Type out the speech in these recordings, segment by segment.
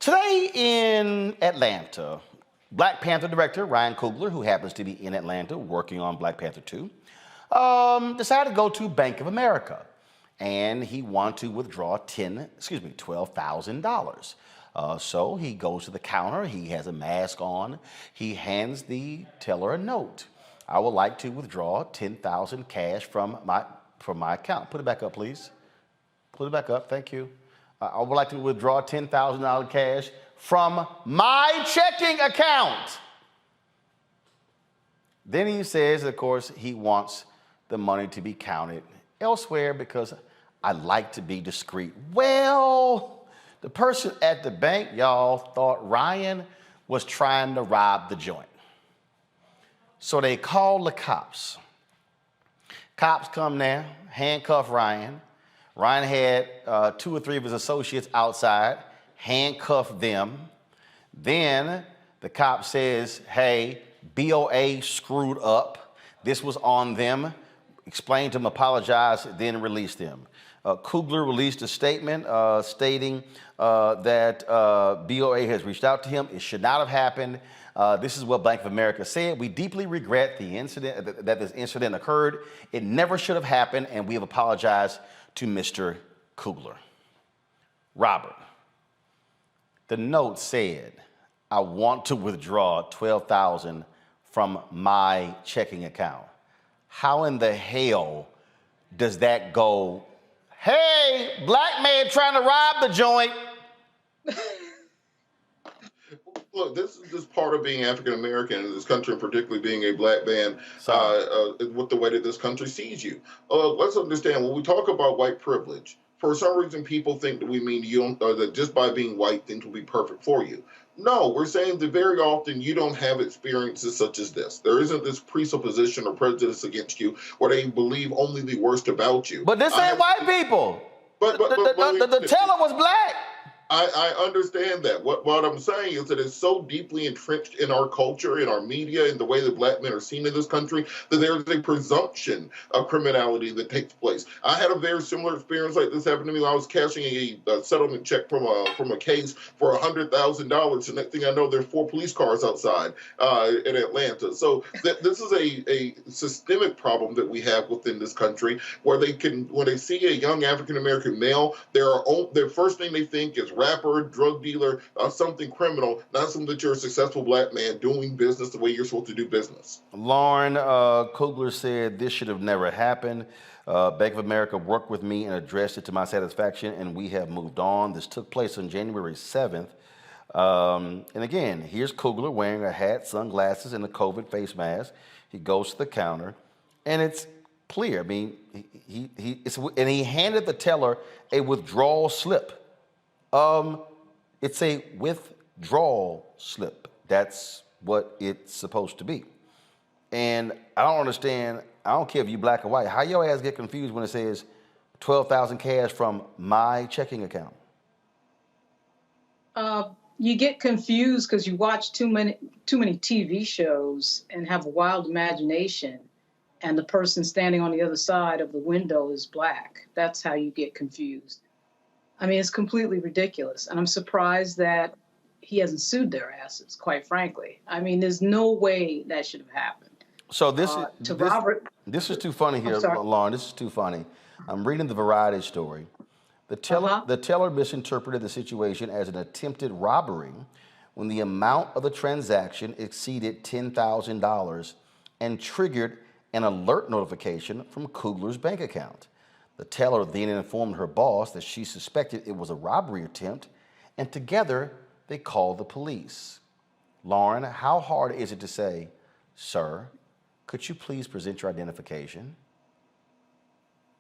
Today in Atlanta, Black Panther director Ryan Coogler, who happens to be in Atlanta working on Black Panther 2, decided to go to Bank of America, and he wanted to withdraw $12,000. So he goes to the counter. He has a mask on. He hands the teller a note. I would like to withdraw 10,000 cash from my account. Put it back up, please. Put it back up. Thank you. I would like to withdraw $10,000 cash from my checking account. Then he says, of course, he wants the money to be counted elsewhere because I like to be discreet. Well, the person at the bank, y'all, thought Ryan was trying to rob the joint. So they called the cops. Cops come there, handcuff Ryan. Ryan had 2 or 3 of his associates outside, handcuffed them. Then the cop says, hey, BOA screwed up. This was on them. Explained to them, apologized, then released them. Coogler released a statement stating that BOA has reached out to him. It should not have happened. This is what Bank of America said. We deeply regret the incident, that this incident occurred. It never should have happened, and we have apologized to Mr. Coogler. Robert, the note said, I want to withdraw $12,000 from my checking account. How in the hell does that go, hey, black man trying to rob the joint? Look, this is just part of being African American in this country, and particularly being a black man, with the way that this country sees you. Let's understand, when we talk about white privilege, for some reason people think that we mean you don't, that just by being white things will be perfect for you. No, we're saying that very often you don't have experiences such as this. There isn't this presupposition or prejudice against you where they believe only the worst about you. But this ain't white people. The teller was black. I understand that. What I'm saying is that it's so deeply entrenched in our culture, in our media, in the way that black men are seen in this country, that there's a presumption of criminality that takes place. I had a very similar experience like this happen to me when I was cashing a settlement check from a case for $100,000. The next thing I know, there's 4 police cars outside in Atlanta. So this is a systemic problem that we have within this country, where when they see a young African American male, their first thing they think is rapper, drug dealer, something criminal, not something that you're a successful black man doing business the way you're supposed to do business. Lauren Coogler said this should have never happened. Bank of America worked with me and addressed it to my satisfaction, and we have moved on. This took place on January 7th. And again, here's Coogler wearing a hat, sunglasses, and a COVID face mask. He goes to the counter, and it's clear. I mean, he handed the teller a withdrawal slip. It's a withdrawal slip. That's what it's supposed to be. And I don't understand, I don't care if you black or white, how your ass get confused when it says 12,000 cash from my checking account? You get confused because you watch too many TV shows and have a wild imagination, and the person standing on the other side of the window is black. That's how you get confused. I mean, it's completely ridiculous. And I'm surprised that he hasn't sued their asses, quite frankly. I mean, there's no way that should have happened. So this is too funny here, Lauren. This is too funny. I'm reading the Variety story. The teller misinterpreted the situation as an attempted robbery when the amount of the transaction exceeded $10,000 and triggered an alert notification from Coogler's bank account. The teller then informed her boss that she suspected it was a robbery attempt, and together they called the police. Lauren, how hard is it to say, sir, could you please present your identification?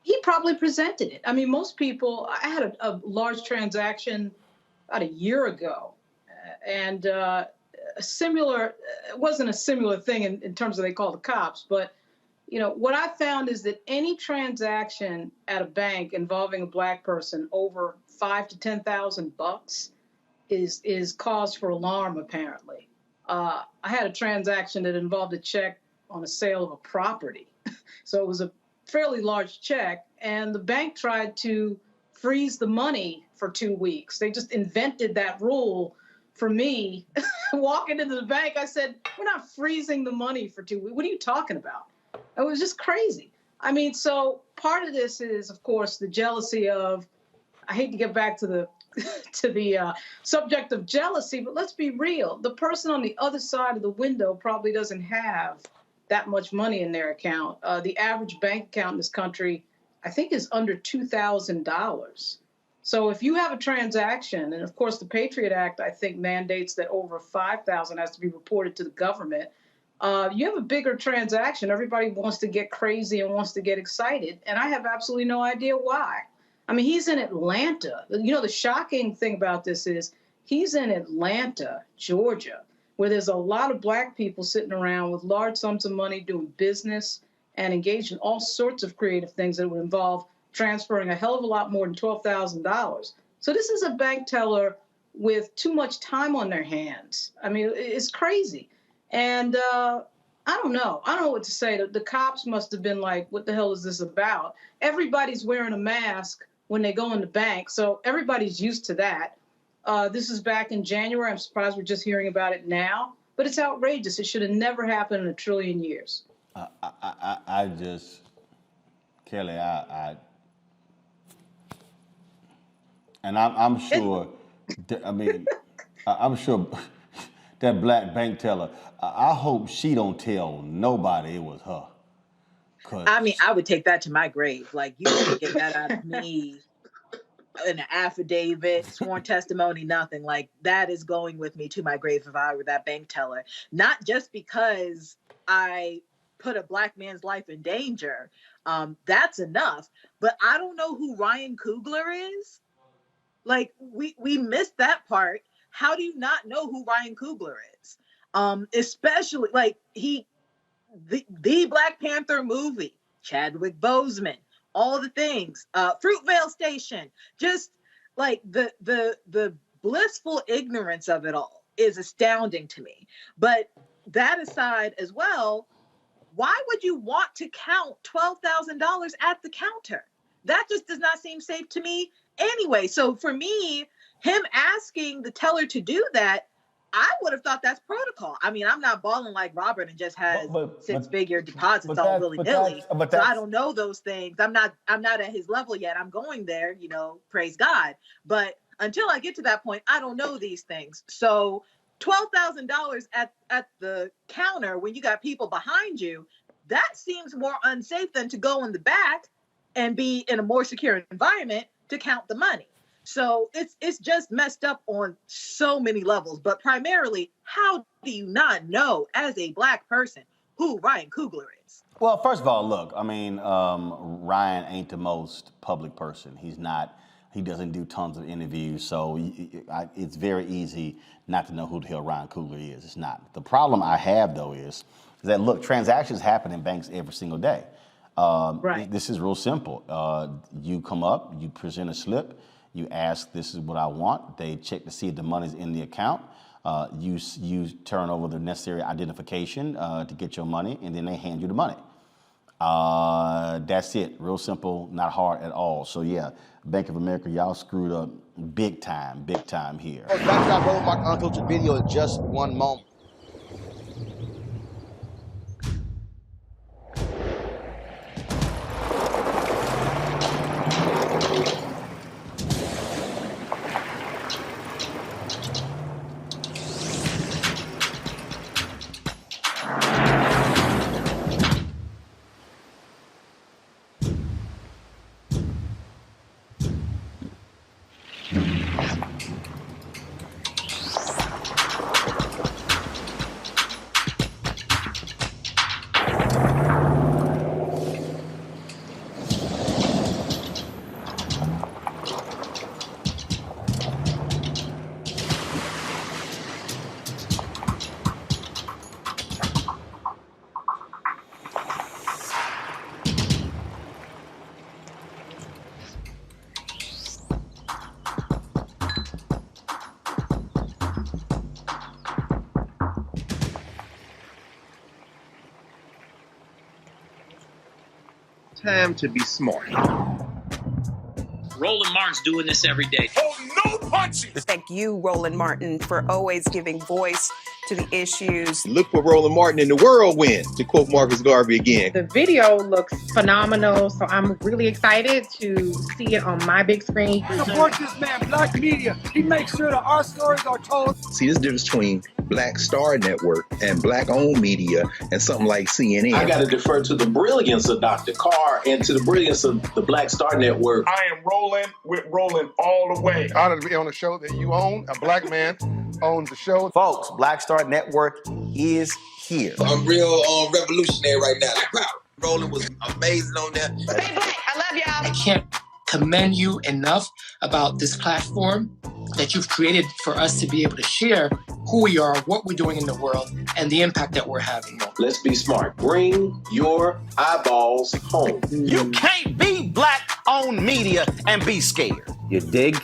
He probably presented it. I mean, most people, I had a large transaction about a year ago, and it wasn't a similar thing in terms of they called the cops, but you know, what I found is that any transaction at a bank involving a black person over $5,000 to $10,000 is cause for alarm, apparently. I had a transaction that involved a check on a sale of a property. So it was a fairly large check, and the bank tried to freeze the money for 2 weeks. They just invented that rule for me. Walking into the bank, I said, we're not freezing the money for 2 weeks. What are you talking about? It was just crazy. I mean, so part of this is, of course, the jealousy of, I hate to get back to the subject of jealousy, but let's be real. The person on the other side of the window probably doesn't have that much money in their account. The average bank account in this country, I think, is under $2,000. So if you have a transaction, and of course the Patriot Act, I think, mandates that over 5,000 has to be reported to the government. You have a bigger transaction. Everybody wants to get crazy and wants to get excited, and I have absolutely no idea why. I mean, he's in Atlanta. You know, the shocking thing about this is he's in Atlanta, Georgia, where there's a lot of black people sitting around with large sums of money doing business and engaged in all sorts of creative things that would involve transferring a hell of a lot more than $12,000. So this is a bank teller with too much time on their hands. I mean, it's crazy. And I don't know. I don't know what to say. The cops must have been like, what the hell is this about? Everybody's wearing a mask when they go in the bank, so everybody's used to that. This is back in January. I'm surprised we're just hearing about it now, but it's outrageous. It should have never happened in a trillion years. I just, Kelly, and I'm sure, I'm sure that black bank teller, I hope she don't tell nobody it was her. I mean, I would take that to my grave. Like, you can't get that out of me. An affidavit, sworn testimony, nothing. Like, that is going with me to my grave if I were that bank teller. Not just because I put a black man's life in danger. That's enough. But I don't know who Ryan Coogler is. Like, we missed that part. How do you not know who Ryan Coogler is? Especially, like, the Black Panther movie, Chadwick Boseman, all the things, Fruitvale Station, just like the blissful ignorance of it all is astounding to me. But that aside as well, why would you want to count $12,000 at the counter? That just does not seem safe to me anyway. So for me, him asking the teller to do that, I would have thought that's protocol. I mean, I'm not balling like Robert and just has six-figure deposits all willy-nilly. So I don't know those things. I'm not at his level yet. I'm going there, praise God. But until I get to that point, I don't know these things. So $12,000 at the counter when you got people behind you, that seems more unsafe than to go in the back and be in a more secure environment to count the money. So it's just messed up on so many levels. But primarily, how do you not know as a black person who Ryan Coogler is? Well, first of all, look, I mean, Ryan ain't the most public person. He's not. He doesn't do tons of interviews, so it's very easy not to know who the hell Ryan Coogler is. It's not. The problem I have, though, is that, look, transactions happen in banks every single day. Right. This is real simple. You come up, you present a slip, you ask, this is what I want. They check to see if the money's in the account. You turn over the necessary identification to get your money, and then they hand you the money. That's it. Real simple, not hard at all. So yeah, Bank of America, y'all screwed up big time here. Back to that Roland Mark Unfiltered video in just one moment. Time to be smart. Roland Martin's doing this every day. Oh, no punches! Thank you, Roland Martin, for always giving voice to the issues. Look for Roland Martin in the whirlwind, to quote Marcus Garvey again. The video looks phenomenal, so I'm really excited to see it on my big screen. Support this man, Black Media. He makes sure that our stories are told. See, this difference between Black Star Network and Black-owned media and something like CNN. I got to defer to the brilliance of Dr. Carr and to the brilliance of the Black Star Network. I am rolling with Roland all the way. Honored to be on a show that you own. A black man owns the show. Folks, Black Star Network is here. I'm real revolutionary right now. Wow. Roland was amazing on there. Stay black. I love y'all. I can't commend you enough about this platform that you've created for us to be able to share who we are, what we're doing in the world, and the impact that we're having. Let's be smart. Bring your eyeballs home. You can't be Black-owned media and be scared. You dig?